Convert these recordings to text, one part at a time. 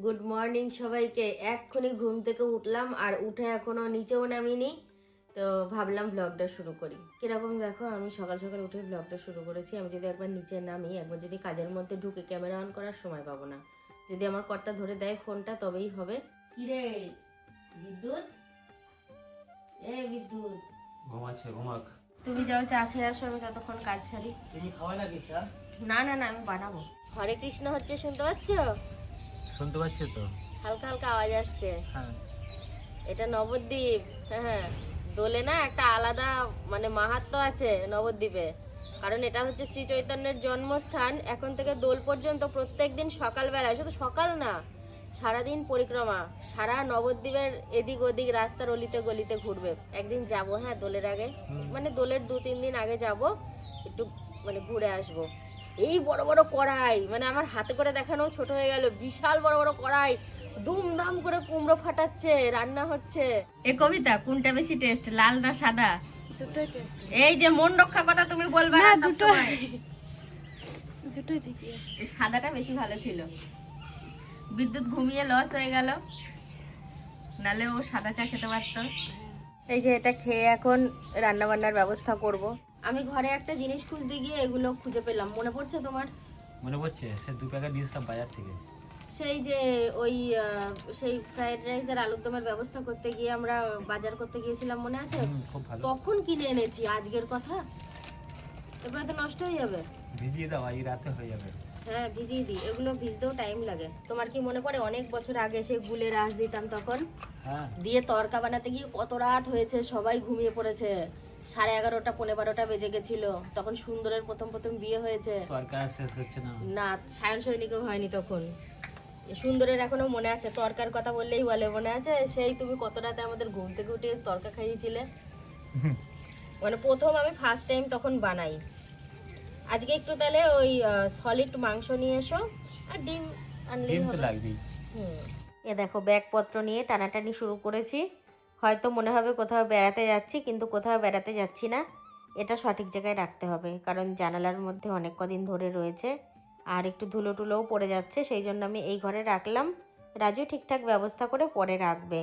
Good morning সবাইকে। এক্ষুনি ঘুম থেকে উঠলাম আর উঠে এখনো নিচেও নামিনি, তো ভাবলাম ব্লগটা শুরু করি। কিরকম দেখো, আমি সকাল সকাল উঠে ব্লগটা শুরু করেছি। আমি যদি একবার নিচে নামি, একবার যদি কাজের মধ্যে ঢুকে ক্যামেরা অন করার সময় পাবো না। যদি আমার কর্তা ধরে দেয় ফোনটা তবেই হবে। কিরে বিদ্যুৎ, এ বিদ্যুৎ, ঘুমাচ্ছে, ঘুমাক। তুমি যাও চা খেয়ে আসো, আমি ততক্ষণ কাজ সারি। তুমি খাওয়া নাকি চা? না না না, আমি বানাবো। হরে কৃষ্ণ হচ্ছে, শুনতে পাচ্ছ? শুনতে পাচ্ছি তো। হালকা হালকা আওয়াজ আসছে। হ্যাঁ, এটা নবদ্বীপ। হ্যাঁ, দোলে না একটা আলাদা মানে মাহাত্ম্য আছে নবদ্বীপে, কারণ এটা হচ্ছে শ্রী চৈতন্যের জন্মস্থান। এখন থেকে দোল পর্যন্ত প্রত্যেকদিন সকালবেলায়, শুধু সকাল না, সারাদিন পরিক্রমা, সারা নবদ্বীপের এদিক ওদিক রাস্তার অলিতে গলিতে ঘুরবে। একদিন যাব, হ্যাঁ, দোলের আগে, মানে দোলের 2-3 দিন আগে যাব, একটু মানে ঘুরে আসবো। এই বড় বড় কড়াই, মানে আমার হাতে করে দেখানো ছোট হয়ে গেল, বিশাল বড় বড় কড়াই, ধুমধাম করে কুমড়ো ফাটাচ্ছে, রান্না হচ্ছে। এ কবিতা, কোনটা বেশি টেস্ট, লাল না সাদা? দুটোই টেস্ট। এই যে মন রক্ষা কথা তুমি বলবে না সবসময়। দুটোই ঠিকই আছে। এই সাদাটা বেশি ভালো ছিল। বিদ্যুৎ ঘুমিয়ে লস হয়ে গেল, নালে ও সাদা চা খেতে পারত। এই যে এটা খেয়ে এখন রান্না বান্নার ব্যবস্থা করব। আমি ঘরে একটা জিনিস খুঁজতে গিয়ে এগুলো খুঁজে পেলাম, মনে পড়ছে তোমার? মনে পড়ছে, সে 2 প্যাকেট দিয়েছিলাম বাজার থেকে। সেই যে ওই সেই ফ্রাইড রাইস আর আলুর দমের ব্যবস্থা করতে গিয়ে আমরা বাজার করতে গিয়েছিলাম, মনে আছে? খুব ভালো। তখন কিনে এনেছি, আজকের কথা। এরপরে তো নষ্ট হয়ে যাবে। ভিজিয়ে দাও, এই রাতে হয়ে যাবে। হ্যাঁ, ভিজিয়ে দিই, এগুলো ভিজতেও টাইম লাগে। তোমার কি মনে পড়ে অনেক বছর আগে সেই গুলে রাস দিতাম তখন, হ্যাঁ, দিয়ে তরকা বানাতে গিয়ে কত রাত হয়েছে, সবাই ঘুমিয়ে পড়েছে, 11:30 12:30 বেজে গেছিল। তখন সুন্দরের প্রথম প্রথম বিয়ে হয়েছে। তরকারি শেষ হচ্ছে না। না, সায়ন সৈনিকও হয়নি তখন। সুন্দরের এখনো মনে আছে, তরকার কথা বললেই বলে মনে আছে, সেই তুমি কত রাতে আমাদের ঘুম থেকে উঠে তরকা খাইয়েছিলে। মানে প্রথম আমি ফার্স্ট টাইম তখন বানাই। আজকে একটু তাহলে ওই সলিড মাংস নিয়ে এসো, আর ডিম আনলেই ডিম তো হবে। লাগবেই। এ দেখো, ব্যাগপত্র নিয়ে টানাটানি শুরু করেছি। হয়তো মনে হবে কোথাও বেড়াতে যাচ্ছি, কিন্তু কোথাও বেড়াতে যাচ্ছি না। এটা সঠিক জায়গায় রাখতে হবে, কারণ জানালার মধ্যে অনেক কদিন ধরে রয়েছে আর একটু ধুলো টুলোও পড়ে যাচ্ছে, সেই জন্য আমি এই ঘরে রাখলাম। রাজু ঠিকঠাক ব্যবস্থা করে পরে রাখবে,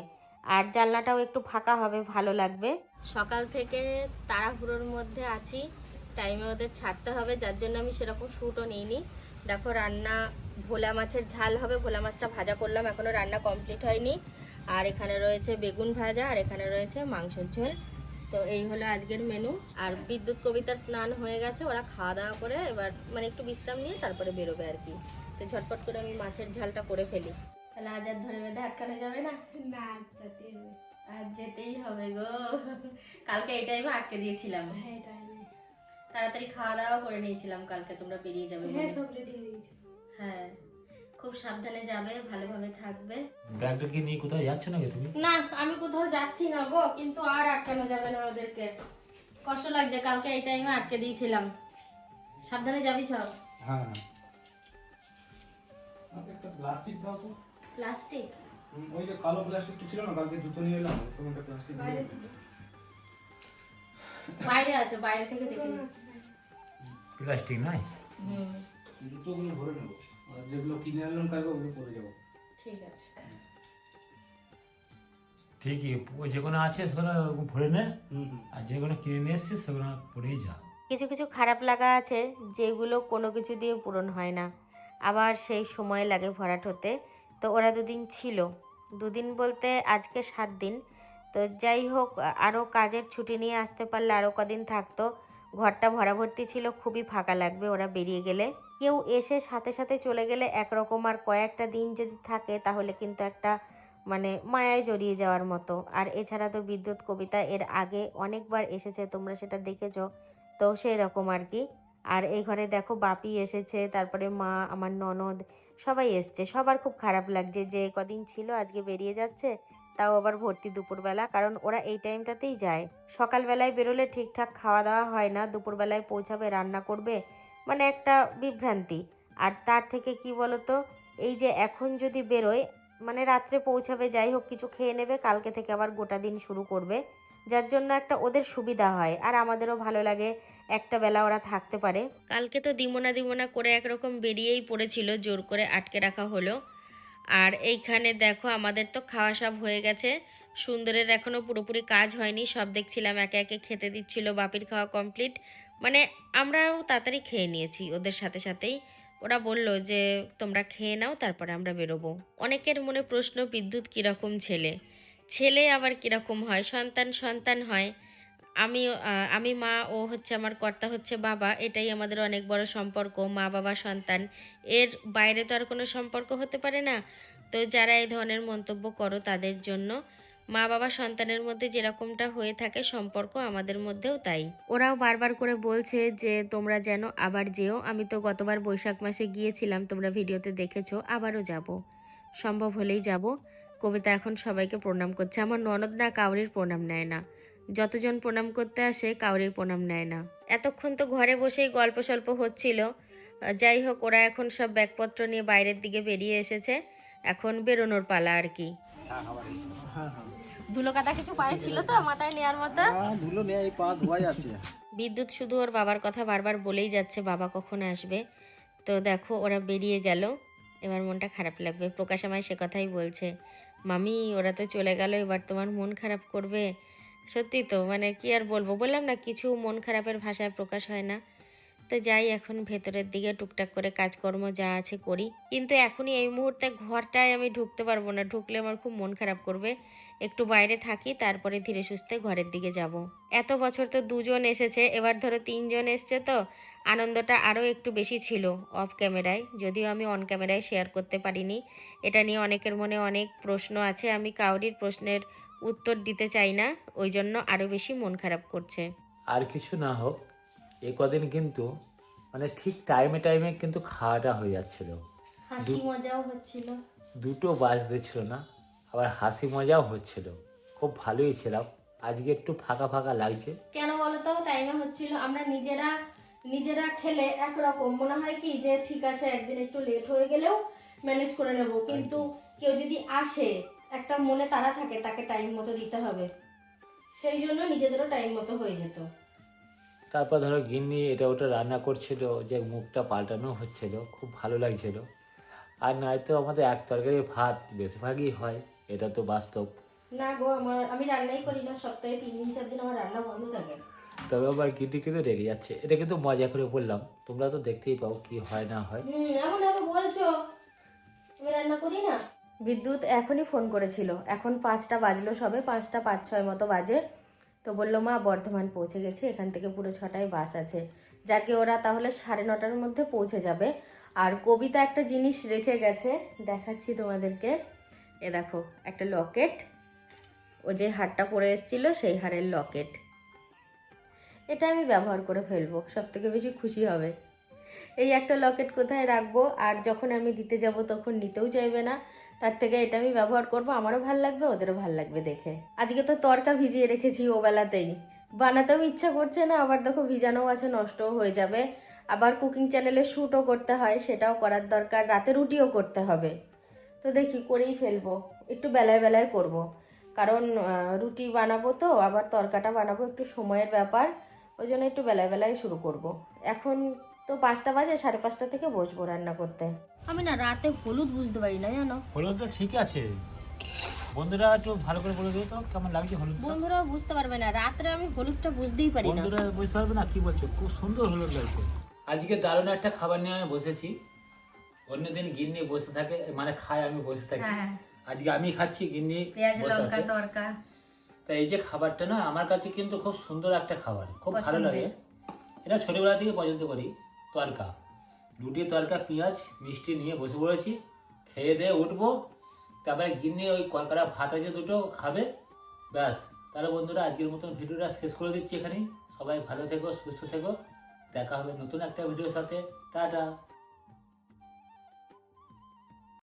আর জানলাটাও একটু ফাঁকা হবে, ভালো লাগবে। সকাল থেকে তাড়াহুড়োর মধ্যে আছি, টাইমে ওদের ছাড়তে হবে, যার জন্য আমি সেরকম শ্যুটও নিইনি। দেখো রান্না, ভোলা মাছের ঝাল হবে, ভোলা মাছটা ভাজা করলাম, এখনও রান্না কমপ্লিট হয়নি। আর এখানে রয়েছে বেগুন ভাজা, আর এখানে রয়েছে মাংসের ঝোল। তো এই হলো আজকের মেনু। আর বিদ্যুৎ কবিতার স্নান হয়ে গেছে, ওরা খাওয়া দাওয়া করে এবার মানে একটু বিশ্রাম নিয়ে তারপরে বেরোবে আর কি। তো ঝটপট করে আমি মাছের ঝালটা করে ফেলি, তাহলে আজ আর ধরে বেঁধে আটকানো যাবে না। না, যেতে হবে। আজ যেতেই হবে গো। কালকে এই টাইমে আটকে দিয়েছিলাম, হ্যাঁ, টাইমে। তাড়াতাড়ি খাওয়া দাওয়া করে নিয়েছিলাম কালকে, তোমরা বেরিয়ে যাবে হ্যাঁ, বলে। সব রেডি হয়ে গেছে। হ্যাঁ, খুব সাবধানে যাবে, ভালোভাবে থাকবে। ব্যাগটা কি নিয়ে কোথাও যাচ্ছ নাকি তুমি? না, আমি কোথাও যাচ্ছি না গো, কিন্তু আর আটকানো যাবে না ওদেরকে। কষ্ট লাগছে, কালকে এই টাইমে আটকে দিয়েছিলাম। সাবধানে যাবি সব। হ্যাঁ, আমাকে একটা প্লাস্টিক দাও তো। প্লাস্টিক ওই যে কালো প্লাস্টিকটা ছিল না, কালকে জুতো নিয়ে এলাম, ওরকম একটা প্লাস্টিক বাইরে ছিল। বাইরে আছে, বাইরে থেকে দেখে নিই। প্লাস্টিক নাই। হুম, জুতোগুলো ভরে নেবো, আর যেগুলো কিনে আনলাম কালকে ওগুলো পরে যাবো। ঠিক আছে। ঠিকই, ওই যেগুলো আছে সেগুলো ভরে নে, আর যেগুলো কিনে নিয়ে এসছিস সেগুলো পরেই যা। কিছু কিছু খারাপ লাগা আছে যেগুলো কোনো কিছু দিয়ে পূরণ হয় না, আবার সেই সময় লাগে ভরাট হতে। তো ওরা 2 দিন ছিল, 2 দিন বলতে আজকে 7 দিন। তো যাই হোক, আরও কাজের ছুটি নিয়ে আসতে পারলে আরও কদিন থাকতো। ঘরটা ভরাভর্তি ছিল, খুবই ফাঁকা লাগবে ওরা বেরিয়ে গেলে। কেউ এসে সাথে সাথে চলে গেলে একরকম, আর কয়েকটা দিন যদি থাকে তাহলে কিন্তু একটা মানে মায়ায় জড়িয়ে যাওয়ার মতো। আর এছাড়া তো বিদ্যুৎ কবিতা এর আগে অনেকবার এসেছে, তোমরা সেটা দেখেছো, তো সেই রকম আর কি। আর এই ঘরে দেখো বাপি এসেছে, তারপরে মা, আমার ননদ, সবাই এসছে। সবার খুব খারাপ লাগছে যে কদিন ছিল আজকে বেরিয়ে যাচ্ছে, তাও আবার ভর্তি দুপুরবেলা, কারণ ওরা এই টাইমটাতেই যায়। সকালবেলায় বেরোলে ঠিকঠাক খাওয়া দাওয়া হয় না, দুপুরবেলায় পৌঁছাবে, রান্না করবে, মানে একটা বিভ্রান্তি। আর তার থেকে কি বলতো, এই যে এখন যদি বেরোয়, মানে রাত্রে পৌঁছাবে, যাই হোক কিছু খেয়ে নেবে, কালকে থেকে আবার গোটা দিন শুরু করবে, যার জন্য একটা ওদের সুবিধা হয়, আর আমাদেরও ভালো লাগে, একটা বেলা ওরা থাকতে পারে। কালকে তো দিমোনা দিমোনা করে একরকম বেরিয়েই পড়েছিল, জোর করে আটকে রাখা হলো। আর এইখানে দেখো আমাদের তো খাওয়া সব হয়ে গেছে, সুন্দরের এখনও পুরোপুরি কাজ হয়নি, সব দেখছিলাম একে একে খেতে দিচ্ছিল, বাপির খাওয়া কমপ্লিট, মানে আমরাও তাড়াতাড়ি খেয়ে নিয়েছি ওদের সাথে সাথেই। ওরা বলল যে তোমরা খেয়ে নাও তারপরে আমরা বেরোবো। অনেকের মনে প্রশ্ন, বিদ্যুৎ কীরকম ছেলে, ছেলে আবার কীরকম হয়, সন্তান সন্তান হয়। আমি মা, ও হচ্ছে আমার কর্তা হচ্ছে বাবা, এটাই আমাদের অনেক বড় সম্পর্ক, মা বাবা সন্তান, এর বাইরে তো আর কোনো সম্পর্ক হতে পারে না। তো যারা এই ধরনের মন্তব্য করো তাদের জন্য, মা বাবা সন্তানের মধ্যে যেরকমটা হয়ে থাকে সম্পর্ক আমাদের মধ্যেও তাই। ওরাও বারবার করে বলছে যে তোমরা যেন আবার যেও, আমি তো গতবার বৈশাখ মাসে গিয়েছিলাম, তোমরা ভিডিওতে দেখেছো, আবারও যাব, সম্ভব হলেই যাব। কবিতা এখন সবাইকে প্রণাম করছে, আমার ননদ না কাউরির প্রণাম নেয় না, যতজন প্রণাম করতে আসে কাউরির প্রণাম নেয় না। এতক্ষণ তো ঘরে বসেই গল্প সল্প হচ্ছিল, যাই হোক ওরা এখন সব ব্যাগপত্র নিয়ে বাইরের দিকে বেরিয়ে এসেছে, এখন বেরোনোর পালা আর কি। ধুলো কাটা কিছু পায়ে ছিল তো মাথায় নেওয়ার মতো? ধুলো নেই, পা ধোয়াই আছে। বিদ্যুৎ শুধু ওর বাবার কথা বারবার বলেই যাচ্ছে, বাবা কখন আসবে। তো দেখো ওরা বেরিয়ে গেল, এবার মনটা খারাপ লাগবে। প্রকাশ আমায় সে কথাই বলছে, মামি ওরা তো চলে গেল, এবার তোমার মন খারাপ করবে। সত্যি তো, মানে কি আর বলবো, বললাম না কিছু মন খারাপের ভাষায় প্রকাশ হয় না। তো যাই এখন ভেতরের দিকে টুকটাক করে কাজকর্ম যা আছে করি, কিন্তু এখনই এই মুহূর্তে ঘরটায় আমি ঢুকতে পারবো না, ঢুকলে আমার খুব মন খারাপ করবে। একটু বাইরে থাকি, তারপরে ধীরে সুস্থে ঘরের দিকে যাব। এত বছর তো দুজন এসেছে, এবার ধরো 3 জন এসছে, তো আনন্দটা আরও একটু বেশি ছিল অফ ক্যামেরায়, যদিও আমি অন ক্যামেরায় শেয়ার করতে পারিনি। এটা নিয়ে অনেকের মনে অনেক প্রশ্ন আছে, আমি কাউরির প্রশ্নের উত্তর দিতে চাই না, ওই জন্য আরও বেশি মন খারাপ করছে। আর কিছু না হোক, এ কদিন কিন্তু মানে ঠিক টাইমে টাইমে কিন্তু খাওয়াটা হয়ে যাচ্ছিল, হাসি মজাও হচ্ছিল, দুটো বাজতে ছিল না, আবার হাসি মজাও হচ্ছিল, খুব ভালোই ছিলাম। আজকে একটু ফাঁকা ফাঁকা লাগছে। কেন বলো তো, টাইমে হচ্ছিল, আমরা নিজেরা খেলে একরকম মনে হয় কি যে ঠিক আছে একদিন একটু লেট হয়ে গেলেও ম্যানেজ করে নেব, কিন্তু কেউ যদি আসে একটা মনে তাড়া থাকে, তাকে টাইম মতো দিতে হবে, সেই জন্য নিজেদেরও টাইম মতো হয়ে যেত। তারপর ধরো গিন্নি এটা ওটা রান্না করছিল, যে মুখটা পাল্টানো হচ্ছিল, খুব ভালো লাগছিল। আর নয়তো আমাদের এক তরকারি ভাত বেশিরভাগই হয়, এটা তো বাস্তব। না গো, আমি রান্নাই করি না, সপ্তাহে 3-4 দিন আমার রান্না বন্ধ থাকে। তবে আবার গিন্নি কিন্তু রেগে যাচ্ছে, এটা কিন্তু মজা করে বললাম, তোমরা তো দেখতেই পাও কি হয় না হয়। এমন ভাবে বলছো, আমি রান্না করি না। বিদ্যুৎ এখনই ফোন করেছিল, এখন 5টা বাজলো, সবে 5টা 5-6 মতো বাজে। তো বললো মা বর্ধমান পৌঁছে গেছি, এখান থেকে পুরো 6টায় বাস আছে, যাকে ওরা তাহলে 9:30টার মধ্যে পৌঁছে যাবে। আর কবিতা একটা জিনিস রেখে গেছে, দেখাচ্ছি তোমাদেরকে, এ দেখো একটা লকেট, ও যে হারটা পরে এসেছিল সেই হারের লকেট, এটা আমি ব্যবহার করে ফেলবো, সব থেকে বেশি খুশি হবে। এই একটা লকেট কোথায় রাখবো, আর যখন আমি দিতে যাব তখন নিতেও চাইবে না, তার থেকে এটা আমি ব্যবহার করব, আমারও ভাল লাগবে ওদেরও ভাল লাগবে দেখে। আজকে তো তরকা ভিজিয়ে রেখেছি ও বেলাতেই, বানাতেও ইচ্ছা করছে না, আবার দেখো ভিজানোও আছে, নষ্টও হয়ে যাবে, আবার কুকিং চ্যানেলে শ্যুটও করতে হয়, সেটাও করার দরকার, রাতে রুটিও করতে হবে। তো দেখি করেই ফেলবো, একটু বেলায় বেলায় করব, কারণ রুটি বানাবো তো আবার তরকাটা বানাবো, একটু সময়ের ব্যাপার, ওই জন্য একটু বেলায় বেলায় শুরু করব। এখন তো 5টা বাজে, 5:30 থেকে বসবো রান্না করতে। আমি না রাতে হলুদ বুঝতে পারি না, জানো। হলুদটা ঠিক আছে, বন্ধুরা একটু ভালো করে বলে দিও তো কেমন লাগছে হলুদ। বন্ধুরাও বুঝতে পারবে না, রাত্রে আমি হলুদটা বুঝতেই পারি না। বন্ধুরা বুঝতে পারবে না কি বলছো, খুব সুন্দর হলুদ লাগছে। আজকে দারুণ একটা খাবার নিয়ে আমি বসেছি, অন্যদিন গিন্নি বসে থাকে, মানে খায়, আমি বসে থাকি, আজকে আমি খাচ্ছি, গিন্নি পেঁয়াজ বসে লঙ্কা আছে। তরকা, তা এই যে খাবারটা না আমার কাছে কিন্তু খুব সুন্দর একটা খাবার, খুব ভালো লাগে, এটা ছোটবেলা থেকে পছন্দ করি। তরকা, রুটি তরকা পেঁয়াজ মিষ্টি নিয়ে বসে পড়েছি, খেয়ে দিয়ে উঠবো, তারপরে গিন্নি ওই কলকাতা ভাত আছে দুটো খাবে, ব্যাস। তাহলে বন্ধুরা আজকের মতন ভিডিওটা শেষ করে দিচ্ছি এখানেই, সবাই ভালো থেকো, সুস্থ থেকো, দেখা হবে নতুন একটা ভিডিওর সাথে, টাটা।